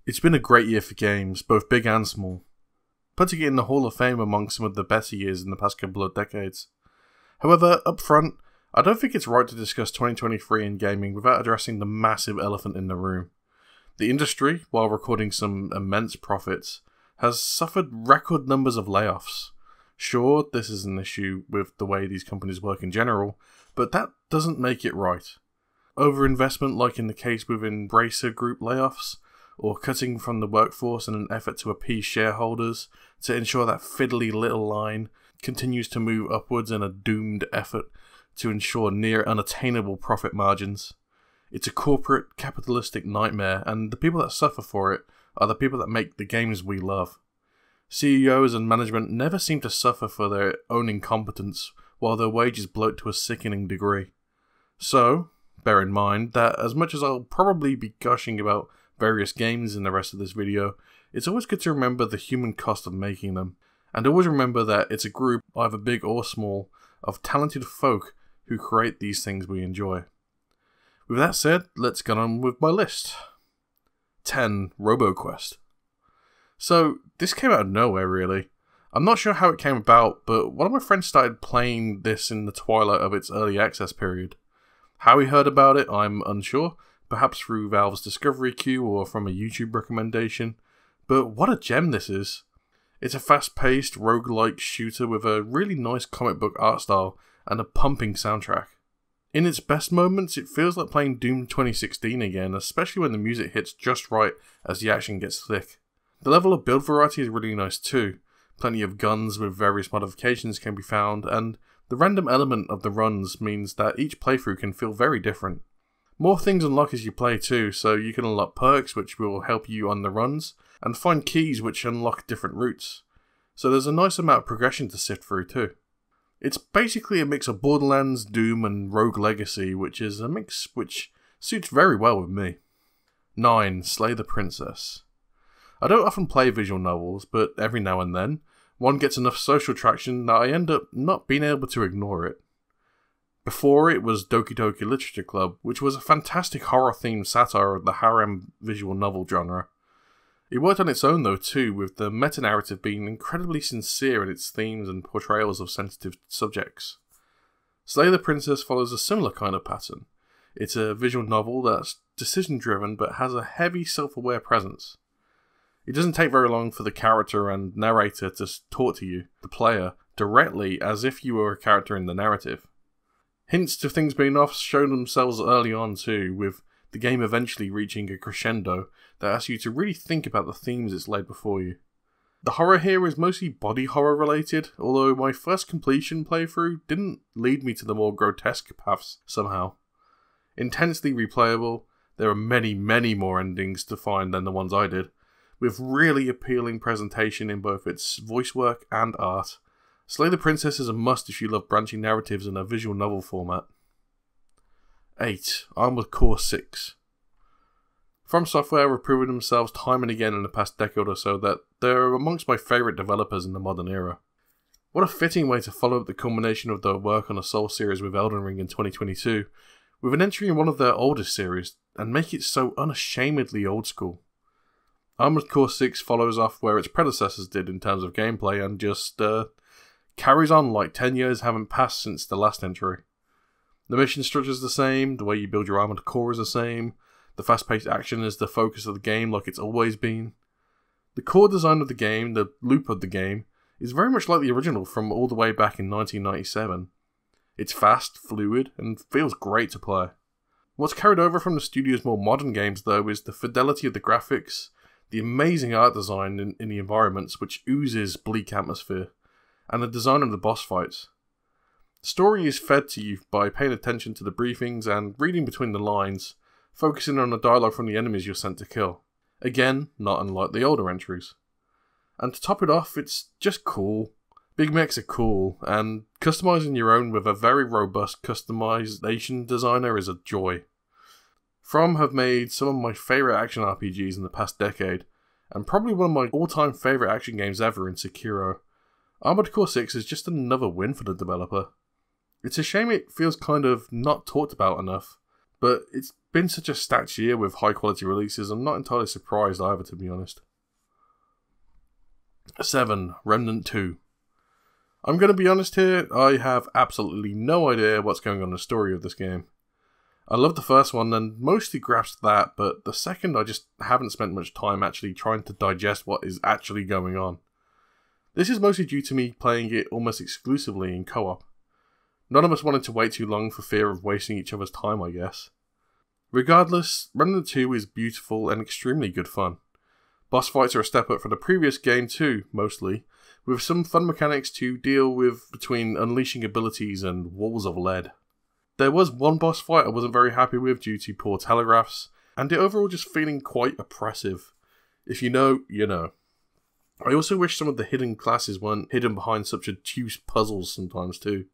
It's been a great year for games, both big and small, putting it in the Hall of Fame among some of the better years in the past couple of decades. However, up front, I don't think it's right to discuss 2023 in gaming without addressing the massive elephant in the room. The industry, while recording some immense profits, has suffered record numbers of layoffs. Sure, this is an issue with the way these companies work in general, but that doesn't make it right. Overinvestment, like in the case with Embracer Group layoffs, or cutting from the workforce in an effort to appease shareholders to ensure that fiddly little line continues to move upwards in a doomed effort to ensure near unattainable profit margins. It's a corporate, capitalistic nightmare, and the people that suffer for it are the people that make the games we love. CEOs and management never seem to suffer for their own incompetence, while their wages bloat to a sickening degree. So, bear in mind that as much as I'll probably be gushing about various games in the rest of this video, it's always good to remember the human cost of making them, and always remember that it's a group, either big or small, of talented folk who create these things we enjoy. With that said, let's get on with my list. 10. RoboQuest. So, this came out of nowhere really. I'm not sure how it came about, but one of my friends started playing this in the twilight of its early access period. How he heard about it, I'm unsure, perhaps through Valve's discovery queue or from a YouTube recommendation, but what a gem this is. It's a fast-paced, roguelike shooter with a really nice comic book art style and a pumping soundtrack. In its best moments, it feels like playing Doom 2016 again, especially when the music hits just right as the action gets thick. The level of build variety is really nice too. Plenty of guns with various modifications can be found, and the random element of the runs means that each playthrough can feel very different. More things unlock as you play too, so you can unlock perks which will help you on the runs, and find keys which unlock different routes. So there's a nice amount of progression to sift through too. It's basically a mix of Borderlands, Doom and Rogue Legacy, which is a mix which suits very well with me. 9. Slay the Princess. I don't often play visual novels, but every now and then, one gets enough social traction that I end up not being able to ignore it. Before it was Doki Doki Literature Club, which was a fantastic horror-themed satire of the harem visual novel genre. It worked on its own though too, with the meta-narrative being incredibly sincere in its themes and portrayals of sensitive subjects. Slay the Princess follows a similar kind of pattern. It's a visual novel that's decision-driven but has a heavy self-aware presence. It doesn't take very long for the character and narrator to talk to you, the player, directly as if you were a character in the narrative. Hints to things being off show themselves early on too, with the game eventually reaching a crescendo that asks you to really think about the themes it's laid before you. The horror here is mostly body horror related, although my first completion playthrough didn't lead me to the more grotesque paths somehow. Intensely replayable, there are many more endings to find than the ones I did, with really appealing presentation in both its voice work and art. Slay the Princess is a must if you love branching narratives in a visual novel format. 8. Armored Core 6. From Software have proven themselves time and again in the past decade or so that they're amongst my favourite developers in the modern era. What a fitting way to follow up the culmination of their work on a Soul series with Elden Ring in 2022, with an entry in one of their oldest series, and make it so unashamedly old school. Armored Core 6 follows off where its predecessors did in terms of gameplay and just carries on like 10 years haven't passed since the last entry. The mission structure is the same, the way you build your armored core is the same, the fast-paced action is the focus of the game like it's always been. The core design of the game, the loop of the game, is very much like the original from all the way back in 1997. It's fast, fluid, and feels great to play. What's carried over from the studio's more modern games though is the fidelity of the graphics, the amazing art design in the environments which oozes bleak atmosphere, and the design of the boss fights. The story is fed to you by paying attention to the briefings and reading between the lines, focusing on the dialogue from the enemies you're sent to kill. Again, not unlike the older entries. And to top it off, it's just cool. Big mechs are cool, and customizing your own with a very robust customization designer is a joy. From have made some of my favourite action RPGs in the past decade, and probably one of my all-time favourite action games ever in Sekiro. Armored Core 6 is just another win for the developer. It's a shame it feels kind of not talked about enough, But it's been such a stacked year with high quality releases, I'm not entirely surprised either, to be honest. 7. Remnant 2. I'm going to be honest here, I have absolutely no idea what's going on in the story of this game. I loved the first one and mostly grasped that, but the second I just haven't spent much time actually trying to digest what is actually going on. This is mostly due to me playing it almost exclusively in co-op. None of us wanted to wait too long for fear of wasting each other's time, I guess. Regardless, Remnant 2 is beautiful and extremely good fun. Boss fights are a step up from the previous game too, mostly, with some fun mechanics to deal with between unleashing abilities and walls of lead. There was one boss fight I wasn't very happy with due to poor telegraphs, and it overall just feeling quite oppressive. If you know, you know. I also wish some of the hidden classes weren't hidden behind such obtuse puzzles sometimes too.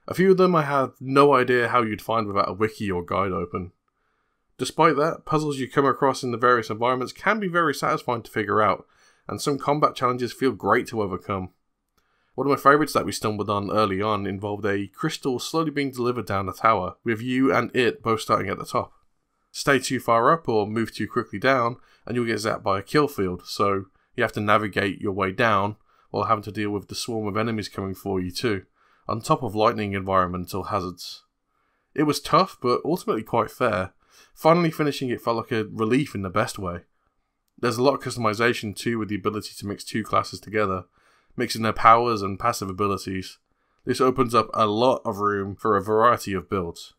A few of them I have no idea how you'd find without a wiki or guide open. Despite that, puzzles you come across in the various environments can be very satisfying to figure out, and some combat challenges feel great to overcome. One of my favourites that we stumbled on early on involved a crystal slowly being delivered down a tower, with you and it both starting at the top. Stay too far up or move too quickly down, and you'll get zapped by a kill field, so you have to navigate your way down while having to deal with the swarm of enemies coming for you too, on top of lightning environmental hazards. It was tough, but ultimately quite fair. Finally finishing it felt like a relief in the best way. There's a lot of customization too with the ability to mix two classes together, mixing their powers and passive abilities. This opens up a lot of room for a variety of builds.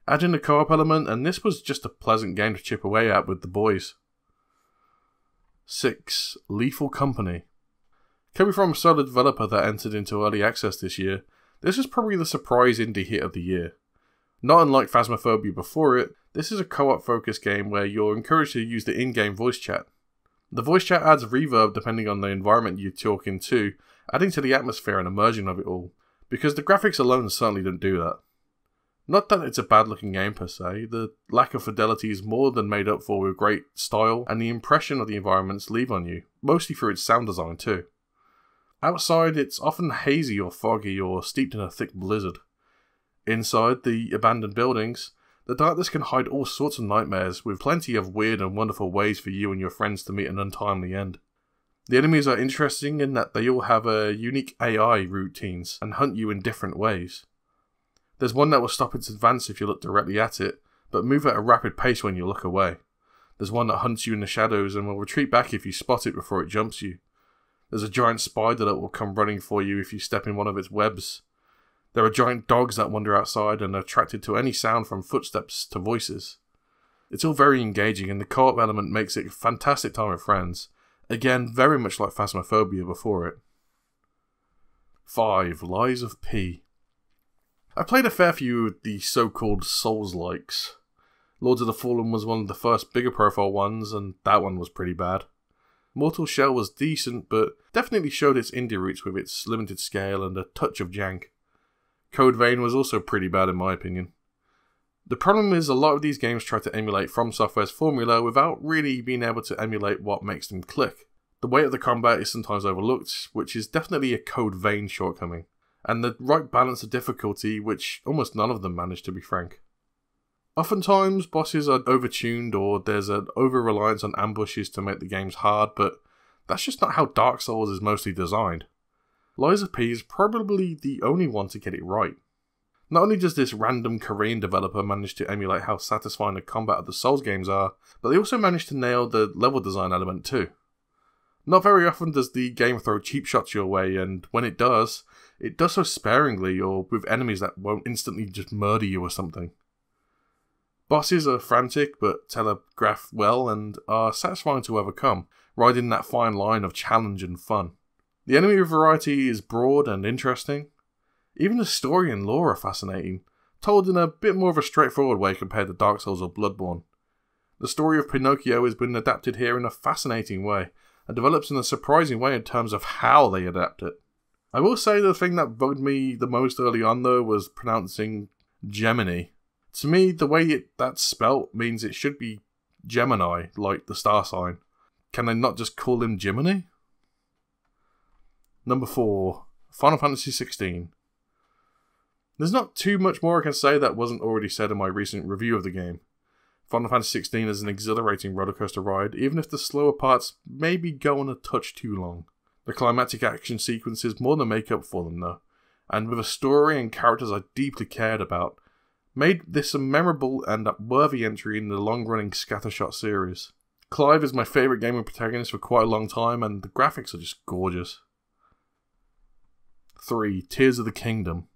Add in the co-op element and this was just a pleasant game to chip away at with the boys. 6. Lethal Company. Coming from a solo developer that entered into early access this year, this is probably the surprise indie hit of the year. Not unlike Phasmophobia before it, this is a co-op focused game where you're encouraged to use the in-game voice chat. The voice chat adds reverb depending on the environment you talk into, adding to the atmosphere and immersion of it all, because the graphics alone certainly don't do that. Not that it's a bad looking game per se, the lack of fidelity is more than made up for with great style and the impression of the environments leave on you, mostly through its sound design too. Outside it's often hazy or foggy or steeped in a thick blizzard. Inside the abandoned buildings, the darkness can hide all sorts of nightmares with plenty of weird and wonderful ways for you and your friends to meet an untimely end. The enemies are interesting in that they all have unique AI routines and hunt you in different ways. There's one that will stop its advance if you look directly at it, but move at a rapid pace when you look away. There's one that hunts you in the shadows and will retreat back if you spot it before it jumps you. There's a giant spider that will come running for you if you step in one of its webs. There are giant dogs that wander outside and are attracted to any sound from footsteps to voices. It's all very engaging and the co-op element makes it a fantastic time with friends. Again, very much like Phasmophobia before it. 5. Lies of P. I played a fair few of the so-called Souls-likes. Lords of the Fallen was one of the first bigger profile ones, and that one was pretty bad. Mortal Shell was decent, but definitely showed its indie roots with its limited scale and a touch of jank. Code Vein was also pretty bad in my opinion. The problem is a lot of these games try to emulate From Software's formula without really being able to emulate what makes them click. The weight of the combat is sometimes overlooked, which is definitely a Code Vein shortcoming. And the right balance of difficulty, which almost none of them manage, to be frank. Oftentimes, bosses are overtuned or there's an over-reliance on ambushes to make the games hard, but that's just not how Dark Souls is mostly designed. Lies of P is probably the only one to get it right. Not only does this random Korean developer manage to emulate how satisfying the combat of the Souls games are, but they also manage to nail the level design element too. Not very often does the game throw cheap shots your way, and when it does so sparingly or with enemies that won't instantly just murder you or something. Bosses are frantic but telegraph well and are satisfying to overcome, riding that fine line of challenge and fun. The enemy variety is broad and interesting. Even the story and lore are fascinating, told in a bit more of a straightforward way compared to Dark Souls or Bloodborne. The story of Pinocchio has been adapted here in a fascinating way, and develops in a surprising way in terms of how they adapt it. I will say the thing that bugged me the most early on though was pronouncing Gemini. To me, the way that's spelt means it should be Gemini, like the star sign. Can they not just call him Jiminy? Number 4. Final Fantasy XVI. There's not too much more I can say that wasn't already said in my recent review of the game. Final Fantasy XVI is an exhilarating rollercoaster ride, even if the slower parts maybe go on a touch too long. The climactic action sequences more than make up for them though, and with a story and characters I deeply cared about, made this a memorable and worthy entry in the long-running Scattershot series. Clive is my favourite gaming protagonist for quite a long time, and the graphics are just gorgeous. 3. Tears of the Kingdom.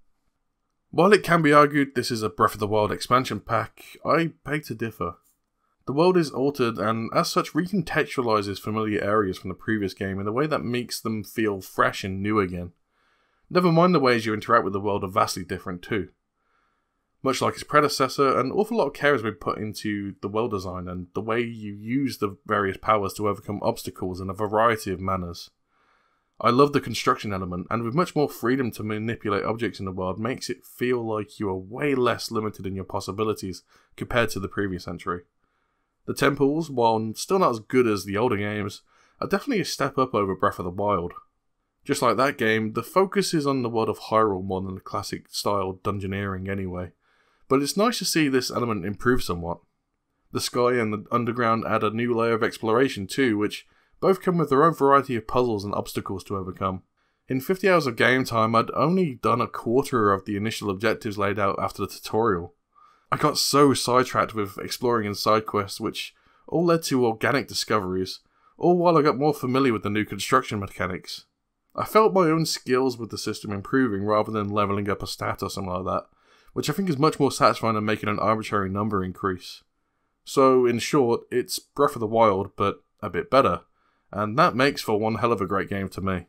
While it can be argued this is a Breath of the Wild expansion pack, I beg to differ. The world is altered and as such recontextualises familiar areas from the previous game in a way that makes them feel fresh and new again. Never mind the ways you interact with the world are vastly different too. Much like its predecessor, an awful lot of care has been put into the world design and the way you use the various powers to overcome obstacles in a variety of manners. I love the construction element, and with much more freedom to manipulate objects in the world makes it feel like you are way less limited in your possibilities compared to the previous entry. The temples, while still not as good as the older games, are definitely a step up over Breath of the Wild. Just like that game, the focus is on the world of Hyrule more than the classic style dungeoneering anyway, but it's nice to see this element improve somewhat. The sky and the underground add a new layer of exploration too, which both come with their own variety of puzzles and obstacles to overcome. In 50 hours of game time, I'd only done a quarter of the initial objectives laid out after the tutorial. I got so sidetracked with exploring and side quests, which all led to organic discoveries, all while I got more familiar with the new construction mechanics. I felt my own skills with the system improving rather than leveling up a stat or something like that, which I think is much more satisfying than making an arbitrary number increase. So, in short, it's Breath of the Wild, but a bit better. And that makes for one hell of a great game to me.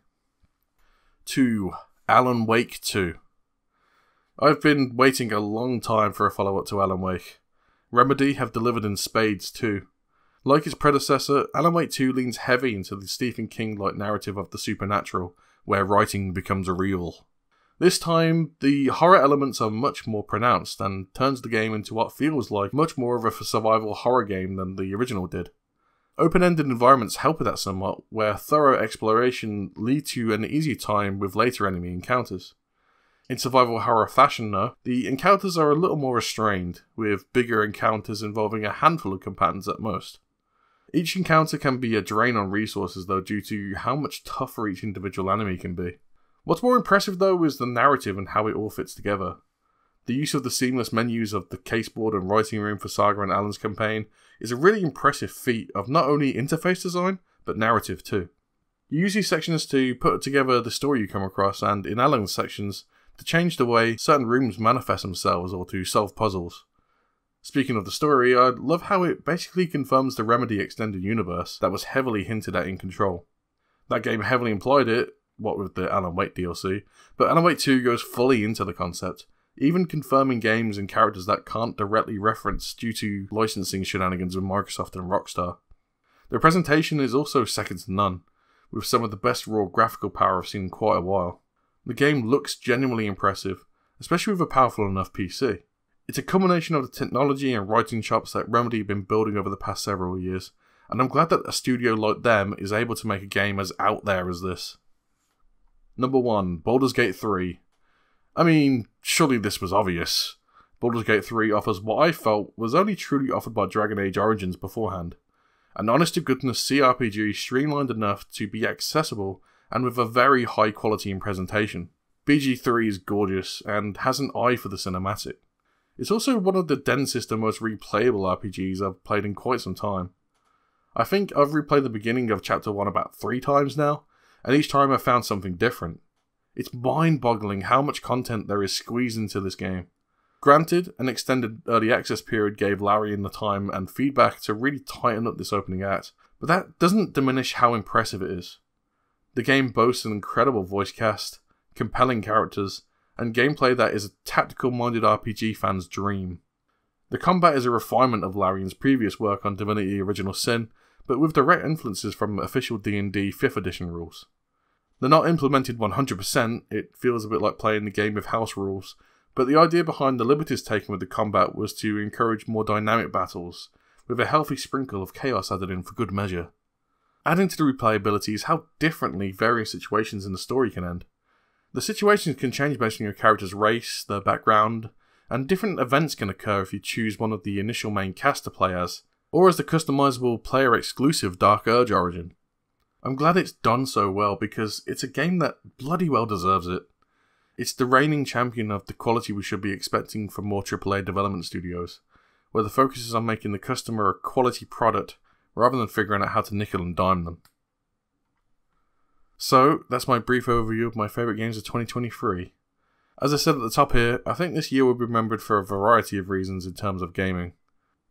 2. Alan Wake 2. I've been waiting a long time for a follow-up to Alan Wake. Remedy have delivered in spades too. Like its predecessor, Alan Wake 2 leans heavy into the Stephen King-like narrative of the supernatural, where writing becomes real. This time, the horror elements are much more pronounced and turns the game into what feels like much more of a survival horror game than the original did. Open-ended environments help with that somewhat, where thorough exploration leads to an easier time with later enemy encounters. In survival horror fashion though, the encounters are a little more restrained, with bigger encounters involving a handful of combatants at most. Each encounter can be a drain on resources though due to how much tougher each individual enemy can be. What's more impressive though is the narrative and how it all fits together. The use of the seamless menus of the caseboard and writing room for Saga and Alan's campaign is a really impressive feat of not only interface design, but narrative too. You use these sections to put together the story you come across, and in Alan's sections, to change the way certain rooms manifest themselves or to solve puzzles. Speaking of the story, I love how it basically confirms the Remedy extended universe that was heavily hinted at in Control. That game heavily implied it, what with the Alan Wake DLC, but Alan Wake 2 goes fully into the concept, even confirming games and characters that can't directly reference due to licensing shenanigans with Microsoft and Rockstar. The presentation is also second to none, with some of the best raw graphical power I've seen in quite a while. The game looks genuinely impressive, especially with a powerful enough PC. It's a combination of the technology and writing chops that Remedy have been building over the past several years, and I'm glad that a studio like them is able to make a game as out there as this. Number 1. Baldur's Gate 3. I mean, surely this was obvious. Baldur's Gate 3 offers what I felt was only truly offered by Dragon Age Origins beforehand. An honest-to-goodness CRPG streamlined enough to be accessible and with a very high quality in presentation. BG3 is gorgeous and has an eye for the cinematic. It's also one of the densest and most replayable RPGs I've played in quite some time. I think I've replayed the beginning of Chapter 1 about 3 times now, and each time I've found something different. It's mind-boggling how much content there is squeezed into this game. Granted, an extended early access period gave Larian the time and feedback to really tighten up this opening act, but that doesn't diminish how impressive it is. The game boasts an incredible voice cast, compelling characters, and gameplay that is a tactical-minded RPG fan's dream. The combat is a refinement of Larian's previous work on Divinity Original Sin, but with direct influences from official D&D 5th edition rules. They're not implemented 100%, it feels a bit like playing the game with house rules, but the idea behind the liberties taken with the combat was to encourage more dynamic battles, with a healthy sprinkle of chaos added in for good measure. Adding to the replayability is how differently various situations in the story can end. The situations can change based on your character's race, their background, and different events can occur if you choose one of the initial main cast to play as, or as the customizable player-exclusive Dark Urge origin. I'm glad it's done so well because it's a game that bloody well deserves it. It's the reigning champion of the quality we should be expecting from more AAA development studios, where the focus is on making the customer a quality product rather than figuring out how to nickel and dime them. So, that's my brief overview of my favourite games of 2023. As I said at the top here, I think this year will be remembered for a variety of reasons in terms of gaming.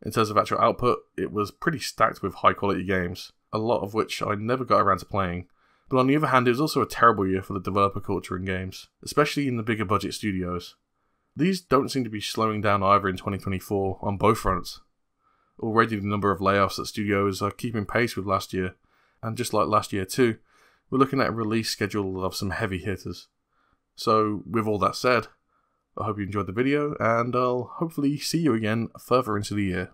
In terms of actual output, it was pretty stacked with high quality games, a lot of which I never got around to playing. But on the other hand, it was also a terrible year for the developer culture in games, especially in the bigger budget studios. These don't seem to be slowing down either in 2024 on both fronts. Already the number of layoffs at studios are keeping pace with last year, and just like last year too, we're looking at a release schedule of some heavy hitters. So, with all that said, I hope you enjoyed the video, and I'll hopefully see you again further into the year.